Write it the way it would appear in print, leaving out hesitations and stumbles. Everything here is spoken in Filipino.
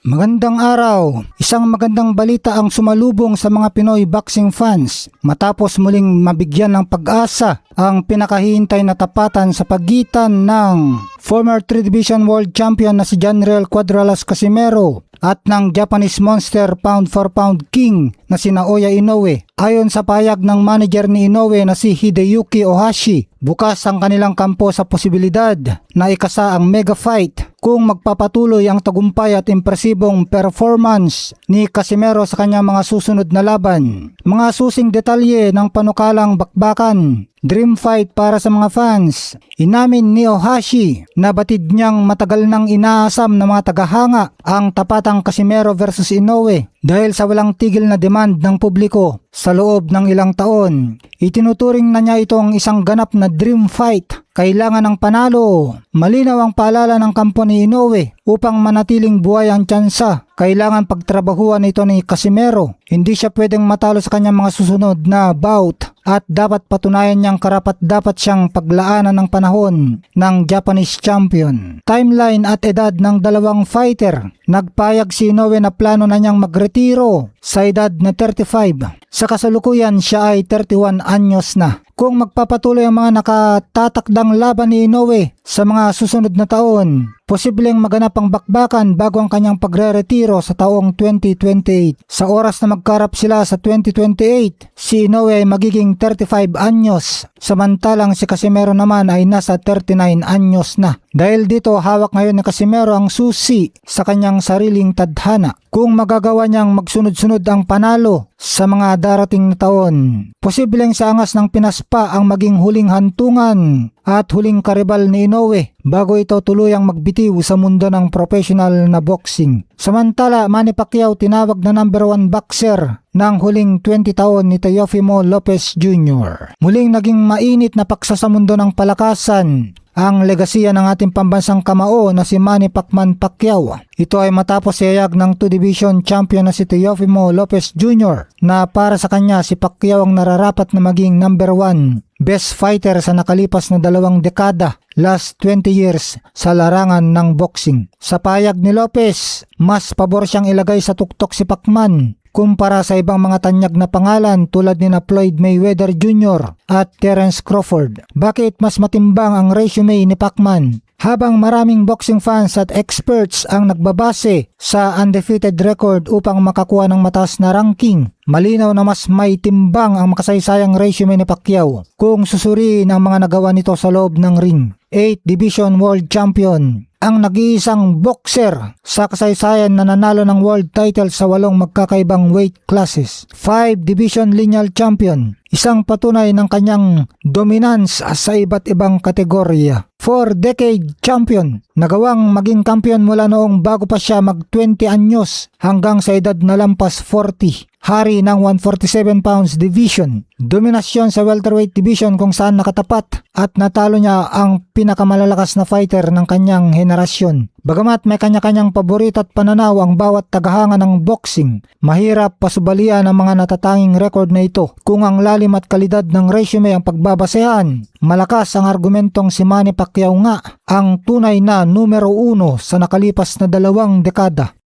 Magandang araw! Isang magandang balita ang sumalubong sa mga Pinoy boxing fans matapos muling mabigyan ng pag-asa ang pinakahihintay na tapatan sa pagitan ng former 3 Division World Champion na si Janriel Cuadralas Casimero at ng Japanese Monster Pound for Pound King na si Naoya Inoue. Ayon sa pahayag ng manager ni Inoue na si Hideyuki Ohashi, bukas ang kanilang kampo sa posibilidad na ikasa ang mega fight kung magpapatuloy ang tagumpay at impresibong performance ni Casimero sa kanyang mga susunod na laban. Mga susing detalye ng panukalang bakbakan, dream fight para sa mga fans. Inamin ni Ohashi na batid niyang matagal nang inaasam ng mga tagahanga ang tapatang Casimero versus Inoue dahil sa walang tigil na demand ng publiko sa loob ng ilang taon. Itinuturing na niya itong isang ganap na dream fight. Kailangan ng panalo. Malinaw ang paalala ng kampo ni Inoue upang manatiling buhay ang tsansa. Kailangan pagtrabahuan ito ni Casimero. Hindi siya pwedeng matalo sa kanyang mga susunod na bout at dapat patunayan niyang karapat-dapat siyang paglaanan ng panahon ng Japanese champion. Timeline at edad ng dalawang fighter. Nagpayag si Inoue na plano na niyang magretiro sa edad na 35. Sa kasalukuyan siya ay 31 anyos na. Kung magpapatuloy ang mga nakatatakdang laban ni Inoue sa mga susunod na taon, posibleng maganap ang bakbakan bago ang kanyang pagre-retiro sa taong 2028. Sa oras na magkarap sila sa 2028, si Inoue ay magiging 35 anyos, samantalang si Casimero naman ay nasa 39 anyos na. Dahil dito, hawak ngayon ni Casimero ang susi sa kanyang sariling tadhana. Kung magagawa niyang magsunod-sunod ang panalo sa mga darating na taon, posibleng sa angas ng pinaspa ang maging huling hantungan at huling karibal ni Inoue bago ito tuluyang magbitiw sa mundo ng professional na boxing. Samantala, Manny Pacquiao tinawag na number 1 boxer ng huling 20 taon ni Teofimo Lopez Jr. Muling naging mainit na paksa sa mundo ng palakasan ang legasiya ng ating pambansang kamao na si Manny Pacquiao. Ito ay matapos siyayag ng 2 Division Champion na si Teofimo Lopez Jr. na para sa kanya si Pacquiao ang nararapat na maging number 1 best fighter sa nakalipas na 2 dekada, last 20 years sa larangan ng boxing. Sa payag ni Lopez, mas pabor siyang ilagay sa tuktok si Pacman kumpara sa ibang mga tanyag na pangalan tulad ni Floyd Mayweather Jr. at Terence Crawford. Bakit mas matimbang ang resume ni Pacman? Habang maraming boxing fans at experts ang nagbabase sa undefeated record upang makakuha ng mataas na ranking, malinaw na mas may timbang ang makasaysayang resume ni Pacquiao kung susuriin ang mga nagawa nito sa loob ng ring. 8 Division World Champion, ang nag-iisang boxer sa kasaysayan na nanalo ng world title sa 8 magkakaibang weight classes. 5 Division Lineal Champion, isang patunay ng kanyang dominance sa iba't ibang kategorya. 4-decade champion, nagawang maging kampiyon mula noong bago pa siya mag 20 anyos hanggang sa edad na lampas 40. Hari ng 147 pounds division. Dominasyon sa welterweight division kung saan nakatapat at natalo niya ang pinakamalalakas na fighter ng kanyang henerasyon. Bagamat may kanya-kanyang paborito at pananaw ang bawat tagahanga ng boxing, mahirap pasubalian ang mga natatanging record na ito. Kung ang lalim at kalidad ng resume ang pagbabasehan, malakas ang argumentong si Manny Pacquiao nga ang tunay na numero 1 sa nakalipas na 2 dekada.